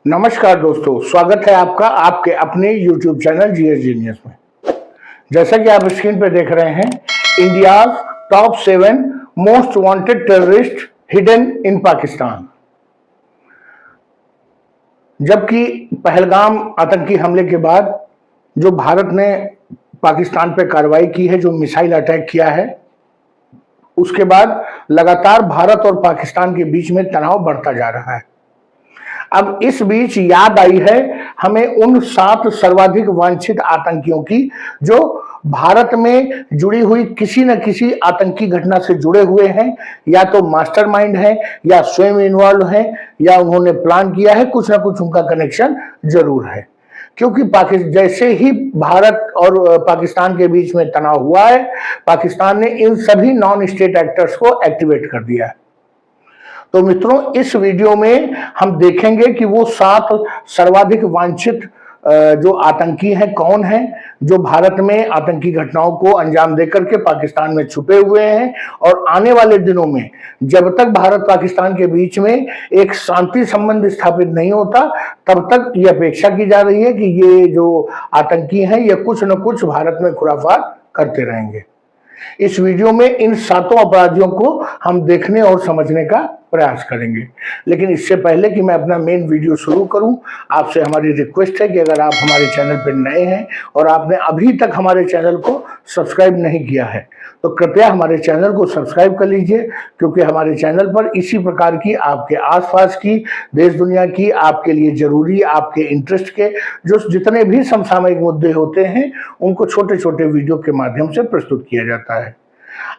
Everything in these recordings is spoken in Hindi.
नमस्कार दोस्तों, स्वागत है आपका आपके अपने YouTube चैनल जीएस जीनियस में। जैसा कि आप स्क्रीन पर देख रहे हैं, India top 7 most wanted terrorist hidden in Pakistan. जबकि पहलगाम आतंकी हमले के बाद जो भारत ने पाकिस्तान पर कार्रवाई की है, जो मिसाइल अटैक किया है, उसके बाद लगातार भारत और पाकिस्तान के बीच में तनाव बढ़ता जा रहा है। अब इस बीच याद आई है हमें उन 7 सर्वाधिक वांछित आतंकियों की जो भारत में जुड़ी हुई किसी न किसी आतंकी घटना से जुड़े हुए हैं, या तो मास्टरमाइंड है, या स्वयं इन्वॉल्व हैं, या उन्होंने प्लान किया है। कुछ ना कुछ उनका कनेक्शन जरूर है, क्योंकि जैसे ही भारत और पाकिस्तान के बीच में तनाव हुआ है, पाकिस्तान ने इन सभी नॉन स्टेट एक्टर्स को एक्टिवेट कर दिया है। तो मित्रों, इस वीडियो में हम देखेंगे कि वो 7 सर्वाधिक वांछित जो आतंकी हैं कौन हैं, जो भारत में आतंकी घटनाओं को अंजाम देकर के पाकिस्तान में छुपे हुए हैं। और आने वाले दिनों में जब तक भारत पाकिस्तान के बीच में एक शांति संबंध स्थापित नहीं होता, तब तक ये अपेक्षा की जा रही है कि ये जो आतंकी हैं ये कुछ न कुछ भारत में खुराफात करते रहेंगे। इस वीडियो में इन 7 अपराधियों को हम देखने और समझने का प्रयास करेंगे। लेकिन इससे पहले कि मैं अपना मेन वीडियो शुरू करूं, आपसे हमारी रिक्वेस्ट है कि अगर आप हमारे चैनल पर नए हैं और आपने अभी तक हमारे चैनल को सब्सक्राइब नहीं किया है, तो कृपया हमारे चैनल को सब्सक्राइब कर लीजिए, क्योंकि हमारे चैनल पर इसी प्रकार की आपके आसपास की, देश दुनिया की, आपके लिए जरूरी, आपके इंटरेस्ट के जो जितने भी समसामयिक मुद्दे होते हैं, उनको छोटे छोटे वीडियो के माध्यम से प्रस्तुत किया जाता है।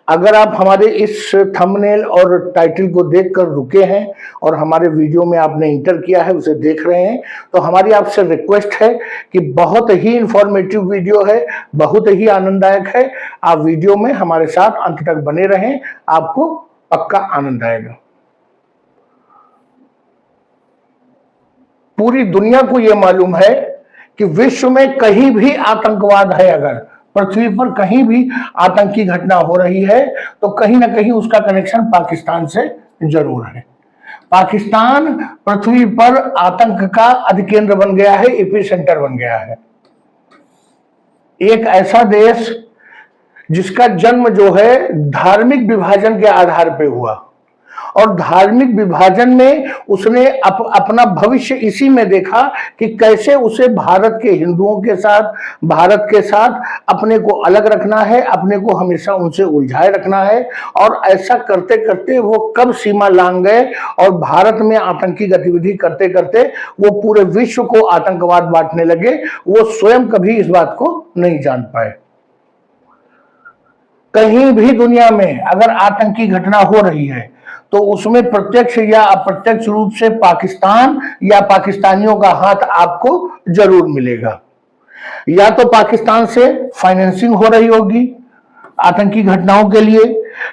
अगर आप हमारे इस थंबनेल और टाइटल को देखकर रुके हैं और हमारे वीडियो में आपने इंटर किया है, उसे देख रहे हैं, तो हमारी आपसे रिक्वेस्ट है कि बहुत ही इंफॉर्मेटिव वीडियो है, बहुत ही आनंददायक है। आप वीडियो में हमारे साथ अंत तक बने रहें, आपको पक्का आनंद आएगा। पूरी दुनिया को यह मालूम है कि विश्व में कहीं भी आतंकवाद है, अगर पृथ्वी पर कहीं भी आतंकी घटना हो रही है, तो कहीं ना कहीं उसका कनेक्शन पाकिस्तान से जरूर है। पाकिस्तान पृथ्वी पर आतंक का अधिकेंद्र बन गया है, एपिसेंटर बन गया है। एक ऐसा देश जिसका जन्म जो है धार्मिक विभाजन के आधार पर हुआ, और धार्मिक विभाजन में उसने अपना भविष्य इसी में देखा कि कैसे उसे भारत के हिंदुओं के साथ, भारत के साथ अपने को अलग रखना है, अपने को हमेशा उनसे उलझाए रखना है। और ऐसा करते करते वो कब सीमा लांघ गए और भारत में आतंकी गतिविधि करते करते वो पूरे विश्व को आतंकवाद बांटने लगे, वो स्वयं कभी इस बात को नहीं जान पाए। कहीं भी दुनिया में अगर आतंकी घटना हो रही है, तो उसमें प्रत्यक्ष या अप्रत्यक्ष रूप से पाकिस्तान या पाकिस्तानियों का हाथ आपको जरूर मिलेगा। या तो पाकिस्तान से फाइनेंसिंग हो रही होगी आतंकी घटनाओं के लिए,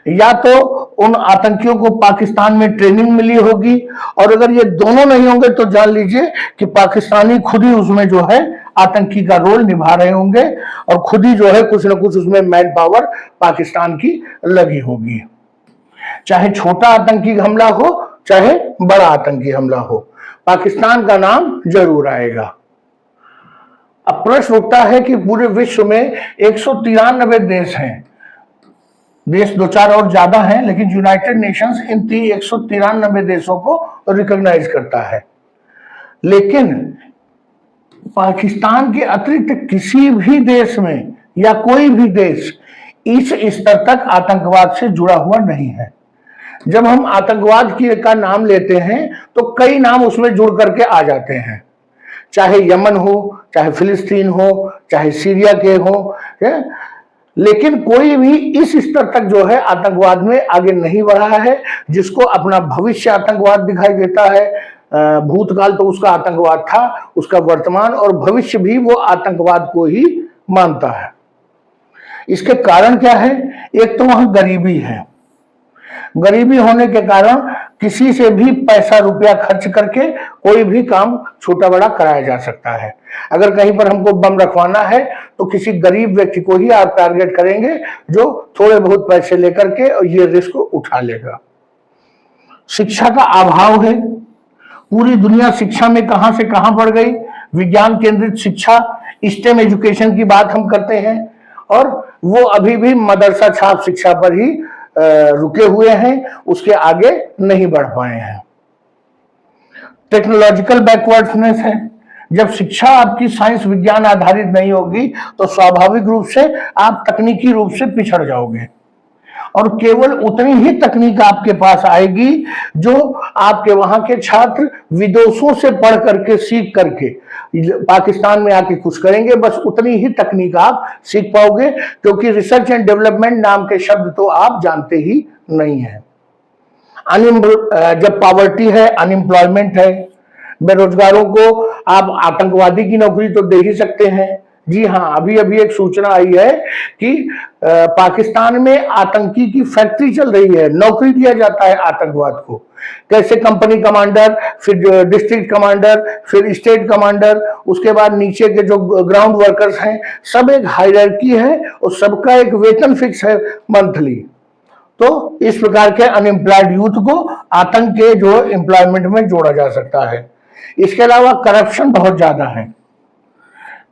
या तो उन आतंकियों को पाकिस्तान में ट्रेनिंग मिली होगी, और अगर ये दोनों नहीं होंगे तो जान लीजिए कि पाकिस्तानी खुद ही उसमें जो है आतंकी का रोल निभा रहे होंगे, और खुद ही जो है कुछ ना कुछ उसमें मैन पावर पाकिस्तान की लगी होगी। चाहे छोटा आतंकी हमला हो, चाहे बड़ा आतंकी हमला हो, पाकिस्तान का नाम जरूर आएगा। अब प्रश्न उठता है कि पूरे विश्व में 193 देश हैं, देश 2-4 और ज्यादा हैं, लेकिन यूनाइटेड नेशंस इन 193 देशों को रिकॉग्नाइज करता है। लेकिन पाकिस्तान के अतिरिक्त किसी भी देश में या कोई भी देश इस स्तर तक आतंकवाद से जुड़ा हुआ नहीं है। जब हम आतंकवाद का नाम लेते हैं तो कई नाम उसमें जुड़ करके आ जाते हैं, चाहे यमन हो, चाहे फिलिस्तीन हो, चाहे सीरिया के हो, लेकिन कोई भी इस स्तर तक जो है आतंकवाद में आगे नहीं बढ़ा है, जिसको अपना भविष्य आतंकवाद दिखाई देता है। भूतकाल तो उसका आतंकवाद था, उसका वर्तमान और भविष्य भी वो आतंकवाद को ही मानता है। इसके कारण क्या है? एक तो वहां गरीबी है। गरीबी होने के कारण किसी से भी पैसा रुपया खर्च करके कोई भी काम छोटा बड़ा कराया जा सकता है। अगर कहीं पर हमको बम रखवाना है तो किसी गरीब व्यक्ति को ही आप टारगेट करेंगे, जो थोड़े बहुत पैसे लेकर के ये रिस्क उठा लेगा। शिक्षा का अभाव है, पूरी दुनिया शिक्षा में कहां से कहां बढ़ गई। विज्ञान केंद्रित शिक्षा, स्टेम एजुकेशन की बात हम करते हैं, और वो अभी भी मदरसा छाप शिक्षा पर ही रुके हुए हैं, उसके आगे नहीं बढ़ पाए हैं। टेक्नोलॉजिकल बैकवर्डनेस है। जब शिक्षा आपकी साइंस विज्ञान आधारित नहीं होगी तो स्वाभाविक रूप से आप तकनीकी रूप से पिछड़ जाओगे, और केवल उतनी ही तकनीक आपके पास आएगी जो आपके वहां के छात्र विदेशों से पढ़ करके सीख करके पाकिस्तान में आके कुछ करेंगे, बस उतनी ही तकनीक आप सीख पाओगे, क्योंकि रिसर्च एंड डेवलपमेंट नाम के शब्द तो आप जानते ही नहीं है। जब पॉवर्टी है, अनएम्प्लॉयमेंट है, बेरोजगारों को आप आतंकवादी की नौकरी तो दे ही सकते हैं। जी हाँ, अभी अभी एक सूचना आई है कि पाकिस्तान में आतंकी की फैक्ट्री चल रही है, नौकरी दिया जाता है आतंकवाद को। कैसे कंपनी कमांडर, फिर डिस्ट्रिक्ट कमांडर, फिर स्टेट कमांडर, उसके बाद नीचे के जो ग्राउंड वर्कर्स हैं, सब एक हायरार्की है और सबका एक वेतन फिक्स है मंथली। तो इस प्रकार के अनएम्प्लॉयड यूथ को आतंक के जो एम्प्लॉयमेंट में जोड़ा जा सकता है। इसके अलावा करप्शन बहुत ज्यादा है।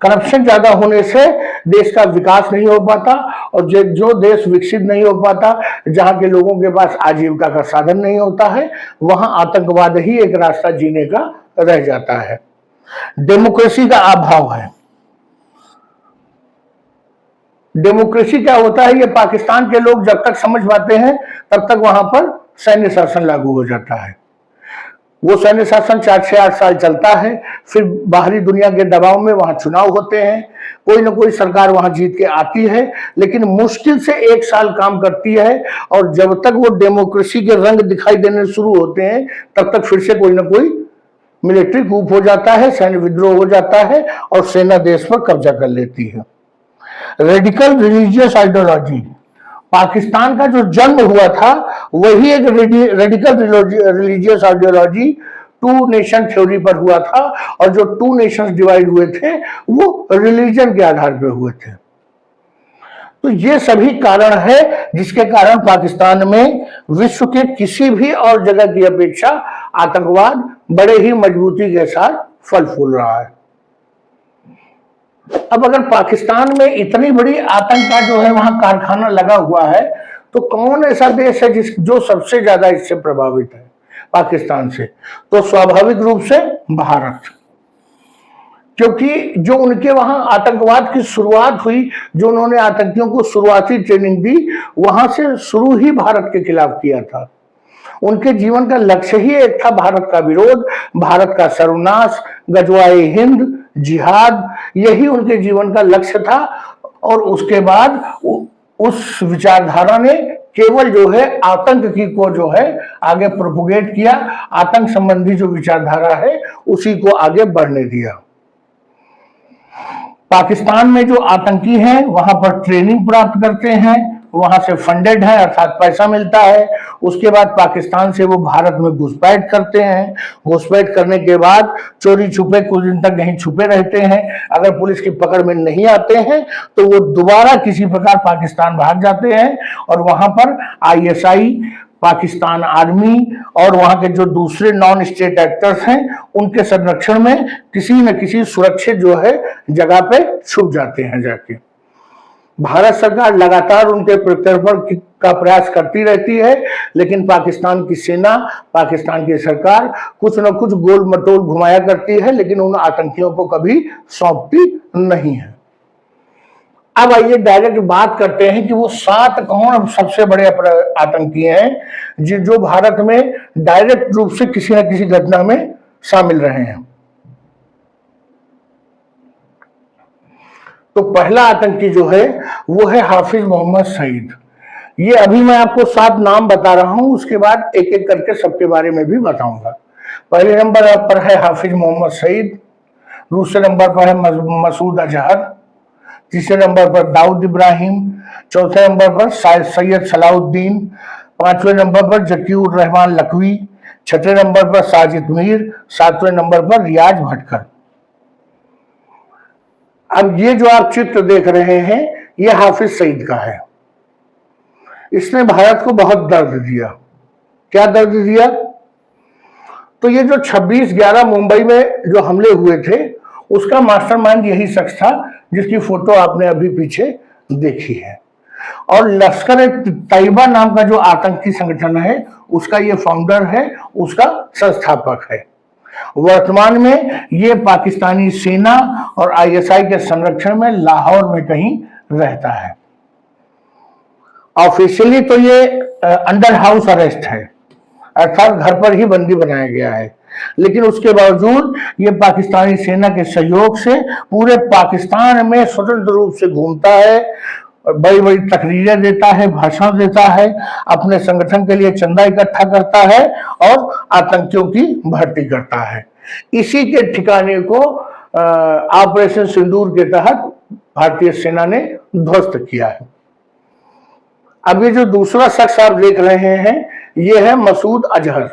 करप्शन ज्यादा होने से देश का विकास नहीं हो पाता, और जो देश विकसित नहीं हो पाता, जहां के लोगों के पास आजीविका का साधन नहीं होता है, वहां आतंकवाद ही एक रास्ता जीने का रह जाता है। डेमोक्रेसी का अभाव है। डेमोक्रेसी क्या होता है, ये पाकिस्तान के लोग जब तक समझ पाते हैं तब तक वहां पर सैन्य शासन लागू हो जाता है। वो सैन्य शासन 4 से 8 साल चलता है, फिर बाहरी दुनिया के दबाव में वहां चुनाव होते हैं, कोई ना कोई सरकार वहां जीत के आती है, लेकिन मुश्किल से 1 साल काम करती है, और जब तक वो डेमोक्रेसी के रंग दिखाई देने शुरू होते हैं तब तक फिर से कोई ना कोई मिलिट्री कूप हो जाता है, सैन्य विद्रोह हो जाता है, और सेना देश पर कब्जा कर लेती है। रेडिकल रिलीजियस आइडियोलॉजी, पाकिस्तान का जो जन्म हुआ था वही एक radical religious ideology two nation theory पर हुआ था, और जो 2 नेशंस डिवाइड हुए थे वो रिलीजन के आधार पर हुए थे। तो ये सभी कारण है जिसके कारण पाकिस्तान में विश्व के किसी भी और जगह की अपेक्षा आतंकवाद बड़े ही मजबूती के साथ फल फूल रहा है। अब अगर पाकिस्तान में इतनी बड़ी आतंक का जो है वहां कारखाना लगा हुआ है, तो कौन ऐसा देश है जो सबसे ज्यादा इससे प्रभावित है पाकिस्तान से? तो स्वाभाविक रूप से भारत, क्योंकि जो उनके वहां आतंकवाद की शुरुआत हुई, जो उन्होंने आतंकियों को शुरुआती ट्रेनिंग दी, वहां से शुरू ही भारत के खिलाफ किया था। उनके जीवन का लक्ष्य ही एक था, भारत का विरोध, भारत का सर्वनाश, गजवाए हिंद, जिहाद, यही उनके जीवन का लक्ष्य था। और उसके बाद उस विचारधारा ने केवल जो है आतंक की को जो है आगे प्रोपोगेट किया, आतंक संबंधी जो विचारधारा है उसी को आगे बढ़ने दिया। पाकिस्तान में जो आतंकी हैं वहां पर ट्रेनिंग प्राप्त करते हैं, वहां से फंडेड है अर्थात पैसा मिलता है, उसके बाद पाकिस्तान से वो भारत में घुसपैठ करते हैं, घुसपैठ करने के बाद चोरी छुपे कुछ दिन तक यहीं छुपे रहते हैं, अगर पुलिस की पकड़ में नहीं आते हैं तो वो दोबारा किसी प्रकार पाकिस्तान भाग जाते हैं, और वहां पर ISI, पाकिस्तान आर्मी और वहां के जो दूसरे नॉन स्टेट एक्टर्स हैं उनके संरक्षण में किसी न किसी सुरक्षित जो है जगह पे छुप जाते हैं जाके। भारत सरकार लगातार उनके प्रत्यर्पण का प्रयास करती रहती है, लेकिन पाकिस्तान की सेना, पाकिस्तान की सरकार कुछ न कुछ गोल मटोल घुमाया करती है, लेकिन उन आतंकियों को कभी सौंपती नहीं है। अब आइए डायरेक्ट बात करते हैं कि वो 7 कौन सबसे बड़े आतंकी हैं जो भारत में डायरेक्ट रूप से किसी न किसी घटना में शामिल रहे हैं। तो पहला आतंकी जो है वो है हाफिज मोहम्मद सईद। ये अभी मैं आपको 7 नाम बता रहा हूं, उसके बाद एक एक करके सबके बारे में भी बताऊंगा। पहले नंबर पर है हाफिज मोहम्मद सईद, दूसरे नंबर पर है मसूद अजहर, तीसरे नंबर पर दाऊद इब्राहिम, चौथे नंबर पर सैयद सलाउद्दीन, 5वें नंबर पर जकीउर रहमान लखवी, 6ठे नंबर पर साजिद मीर, 7वें नंबर पर रियाज भटकर। अब ये जो आप चित्र देख रहे हैं ये हाफिज सईद का है। इसने भारत को बहुत दर्द दिया। क्या दर्द दिया? तो ये जो 26/11 मुंबई में जो हमले हुए थे, उसका मास्टरमाइंड यही शख्स था जिसकी फोटो आपने अभी पीछे देखी है। और लश्कर तैयबा नाम का जो आतंकी संगठन है, उसका ये फाउंडर है, उसका संस्थापक है। वर्तमान में ये पाकिस्तानी सेना और आईएसआई के संरक्षण में लाहौर में कहीं रहता है। ऑफिशियली तो ये अंडर हाउस अरेस्ट है, अर्थात घर पर ही बंदी बनाया गया है, लेकिन उसके बावजूद ये पाकिस्तानी सेना के सहयोग से पूरे पाकिस्तान में स्वतंत्र रूप से घूमता है, बड़ी बड़ी तकरीरें देता है, भाषण देता है, अपने संगठन के लिए चंदा इकट्ठा करता है और आतंकियों की भर्ती करता है। इसी के ठिकाने को ऑपरेशन सिंदूर के तहत भारतीय सेना ने ध्वस्त किया है। अब ये जो दूसरा शख्स आप देख रहे हैं, ये है मसूद अजहर।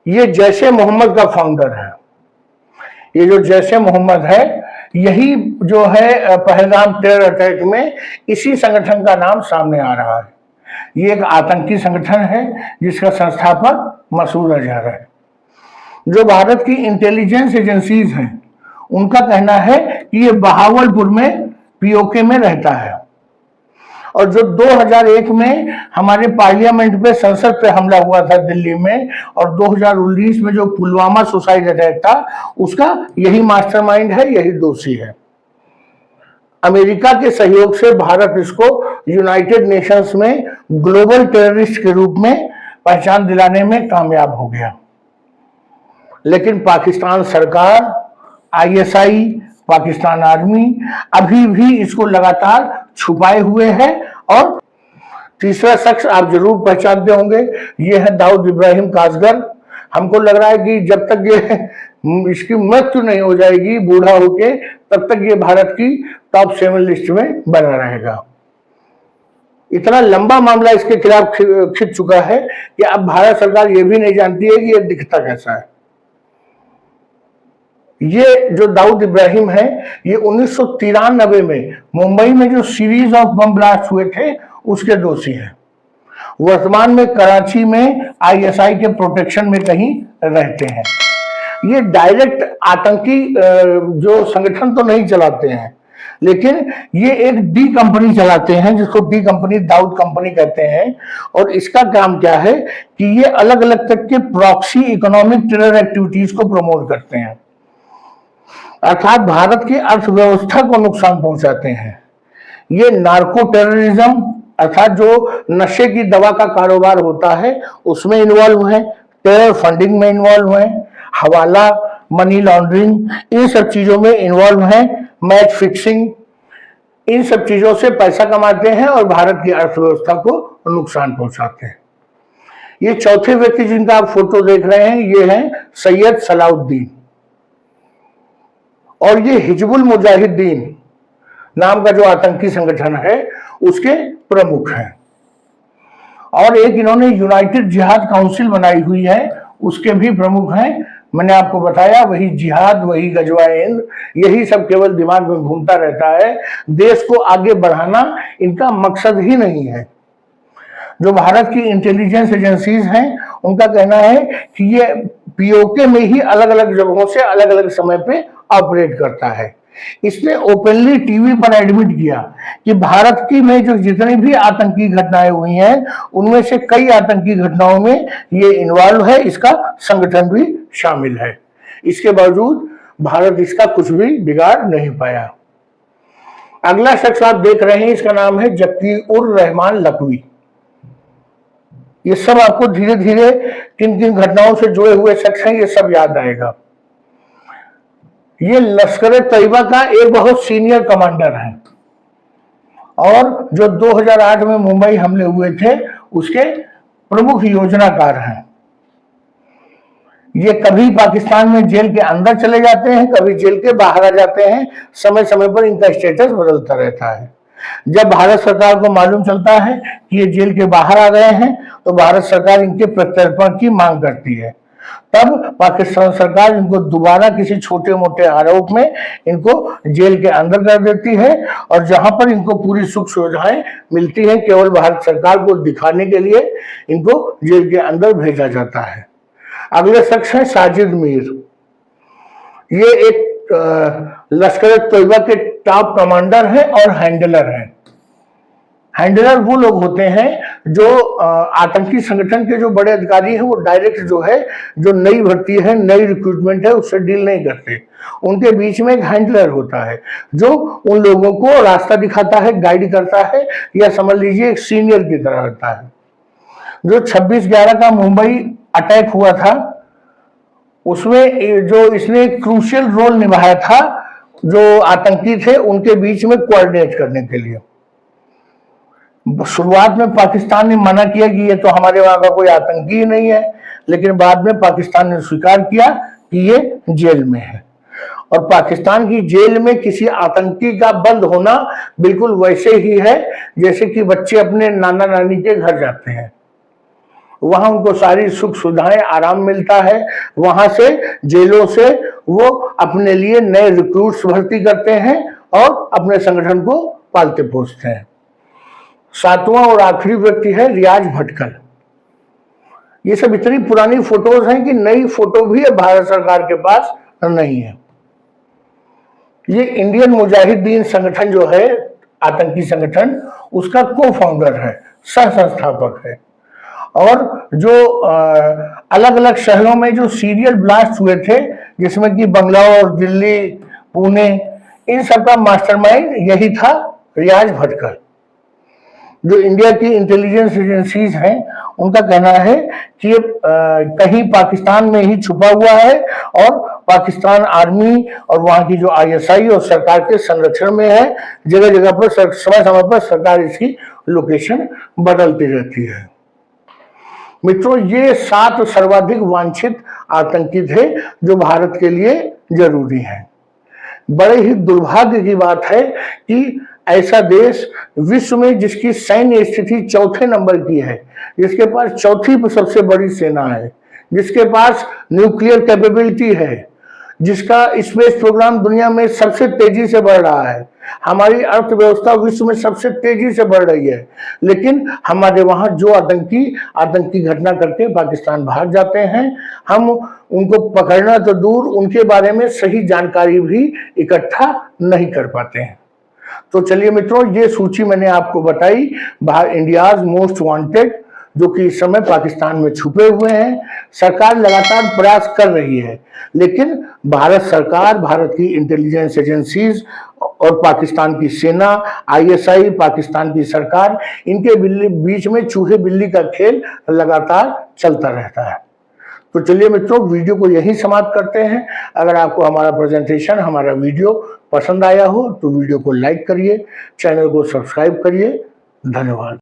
ये जैश ए मोहम्मद का फाउंडर है। ये जो जैश ए मोहम्मद है, यही जो है पहलगाम टेरर अटैक में इसी संगठन का नाम सामने आ रहा है। ये एक आतंकी संगठन है जिसका संस्थापक मसूद अजहर है। जो भारत की इंटेलिजेंस एजेंसीज हैं, उनका कहना है कि ये बहावलपुर में पीओके में रहता है। और जो 2001 में हमारे पार्लियामेंट पे, संसद पे हमला हुआ था दिल्ली में, और 2019 में जो पुलवामा सुसाइड अटैक था, उसका यही मास्टरमाइंड है, यही दोषी है। अमेरिका के सहयोग से भारत इसको यूनाइटेड नेशंस में ग्लोबल टेररिस्ट के रूप में पहचान दिलाने में कामयाब हो गया। लेकिन पाकिस्तान सरकार, आईएसआई, पाकिस्तान आर्मी अभी भी इसको लगातार छुपाए हुए है। और तीसरा शख्स आप जरूर पहचानते होंगे, ये है दाऊद इब्राहिम कासगर। हमको लग रहा है कि जब तक ये इसकी मृत्यु नहीं हो जाएगी बूढ़ा होके, तब तक ये भारत की टॉप 7 लिस्ट में बना रहेगा। इतना लंबा मामला इसके खिलाफ खिंच चुका है कि अब भारत सरकार ये भी नहीं जानती है कि ये दिखता कैसा है। ये जो दाऊद इब्राहिम है, ये 1993 में मुंबई में जो सीरीज ऑफ बम ब्लास्ट हुए थे, उसके दोषी हैं। वर्तमान में कराची में आईएसआई के प्रोटेक्शन में कहीं रहते हैं। ये डायरेक्ट आतंकी जो संगठन तो नहीं चलाते हैं, लेकिन ये एक डी कंपनी चलाते हैं, जिसको डी कंपनी, दाऊद कंपनी कहते हैं। और इसका काम क्या है कि ये अलग अलग तरह के प्रॉक्सी इकोनॉमिक टेरर एक्टिविटीज को प्रमोट करते हैं, अर्थात भारत की अर्थव्यवस्था को नुकसान पहुंचाते हैं। ये नार्को टेररिज्म, अर्थात जो नशे की दवा का कारोबार होता है, उसमें इन्वॉल्व है, टेरर फंडिंग में इन्वॉल्व है, हवाला, मनी लॉन्ड्रिंग, इन सब चीजों में इन्वॉल्व है, मैच फिक्सिंग, इन सब चीजों से पैसा कमाते हैं और भारत की अर्थव्यवस्था को नुकसान पहुंचाते हैं। ये चौथे व्यक्ति जिनका आप फोटो देख रहे हैं, ये हैं सैयद सलाउद्दीन, और ये हिजबुल मुजाहिदीन नाम का जो आतंकी संगठन है, उसके प्रमुख हैं। और एक इन्होंने यूनाइटेड जिहाद काउंसिल बनाई हुई है, उसके भी प्रमुख हैं। मैंने आपको बताया, वही जिहाद, वही गजवाए हिंद, यही सब केवल दिमाग में घूमता रहता है। देश को आगे बढ़ाना इनका मकसद ही नहीं है। जो भारत की इंटेलिजेंस एजेंसीज हैं, उनका कहना है कि ये पीओके में ही अलग अलग जगहों से अलग अलग समय पे ऑपरेट करता है। इसने ओपनली टीवी पर एडमिट किया कि भारत की में जो जितनी भी आतंकी घटनाएं हुई हैं, उनमें से कई आतंकी घटनाओं में ये इन्वॉल्व है, इसका संगठन भी शामिल है। इसके बावजूद भारत इसका कुछ भी बिगाड़ नहीं पाया। अगला शख्स आप देख रहे हैं, इसका नाम है जकीउर रहमान लखवी। ये सब आपको धीरे धीरे किन किन घटनाओं से जुड़े हुए शख्स हैं, ये सब याद आएगा। ये लश्कर तैयबा का एक बहुत सीनियर कमांडर है, और जो 2008 में मुंबई हमले हुए थे, उसके प्रमुख योजनाकार हैं। ये कभी पाकिस्तान में जेल के अंदर चले जाते हैं, कभी जेल के बाहर आ जाते हैं। समय समय पर इनका स्टेटस बदलता रहता है। जब भारत सरकार को मालूम चलता है कि ये जेल के बाहर आ गए हैं, तो भारत सरकार इनके प्रत्यर्पण की मांग करती है। तब पाकिस्तान सरकार इनको दोबारा किसी छोटे मोटे आरोप में इनको जेल के अंदर कर देती है और जहां पर इनको पूरी सुख सुविधाएं मिलती हैं केवल भारत सरकार को दिखाने के लिए इनको जेल के अंदर भेजा जाता है। अगले शख्स है साजिद मीर। ये एक लश्कर तैयबा के टॉप कमांडर हैं और हैंडलर हैं। हैंडलर वो लोग होते हैं जो आतंकी संगठन के जो बड़े अधिकारी हैं वो डायरेक्ट जो है जो नई भर्ती है नई रिक्रूटमेंट है उससे डील नहीं करते। उनके बीच में एक हैंडलर होता है जो उन लोगों को रास्ता दिखाता है, गाइड करता है, या समझ लीजिए एक सीनियर की तरह होता है। जो 26/11 का मुंबई अटैक हुआ था उसमें जो इसने क्रूशियल रोल निभाया था जो आतंकी थे उनके बीच में कोऑर्डिनेट करने के लिए। शुरुआत में पाकिस्तान ने मना किया कि ये तो हमारे वहां का कोई आतंकी ही नहीं है, लेकिन बाद में पाकिस्तान ने स्वीकार किया कि ये जेल में है। और पाकिस्तान की जेल में किसी आतंकी का बंद होना बिल्कुल वैसे ही है जैसे कि बच्चे अपने नाना नानी के घर जाते हैं। वहां उनको सारी सुख सुविधाएं, आराम मिलता है। वहां से जेलों से वो अपने लिए नए रिक्रूट्स भर्ती करते हैं और अपने संगठन को पालते पोसते हैं। 7वां और आखिरी व्यक्ति है रियाज भटकल। ये सब इतनी पुरानी फोटोज हैं कि नई फोटो भी भारत सरकार के पास नहीं है। ये इंडियन मुजाहिदीन संगठन जो है आतंकी संगठन उसका को फाउंडर है, सह संस्थापक है। और जो अलग अलग शहरों में जो सीरियल ब्लास्ट हुए थे जिसमें कि बंगलौर, दिल्ली, पुणे, इन सब का मास्टरमाइंड यही था रियाज भटकल। जो इंडिया की इंटेलिजेंस एजेंसीज हैं उनका कहना है कि ये कहीं पाकिस्तान में ही छुपा हुआ है और पाकिस्तान आर्मी और वहां की जो आईएसआई और सरकार के संरक्षण में है। जगह जगह पर समय समय पर सरकार इसकी लोकेशन बदलती रहती है। मित्रों, ये 7 सर्वाधिक वांछित आतंकी थे जो भारत के लिए जरूरी हैं। बड़े ही दुर्भाग्य की बात है कि ऐसा देश विश्व में जिसकी सैन्य स्थिति 4थे नंबर की है, जिसके पास 4थी सबसे बड़ी सेना है, जिसके पास न्यूक्लियर कैपेबिलिटी है, जिसका स्पेस प्रोग्राम दुनिया में सबसे तेजी से बढ़ रहा है, हमारी अर्थव्यवस्था विश्व में सबसे तेजी से बढ़ रही है, लेकिन हमारे वहां जो आतंकी घटना करके पाकिस्तान भाग जाते हैं, हम उनको पकड़ना तो दूर उनके बारे में सही जानकारी भी इकट्ठा नहीं कर पाते हैं। तो चलिए मित्रों, ये सूची मैंने आपको बताई इंडियाज मोस्ट वांटेड जो कि इस समय पाकिस्तान में छुपे हुए हैं। सरकार लगातार प्रयास कर रही है, लेकिन भारत सरकार, भारत की इंटेलिजेंस एजेंसीज और पाकिस्तान की सेना, आईएसआई, पाकिस्तान की सरकार, इनके बीच में चूहे बिल्ली का खेल लगातार चलता रहता है। तो चलिए मित्रों, वीडियो को यहीं समाप्त करते हैं। अगर आपको हमारा प्रेजेंटेशन, हमारा वीडियो पसंद आया हो तो वीडियो को लाइक करिए, चैनल को सब्सक्राइब करिए। धन्यवाद।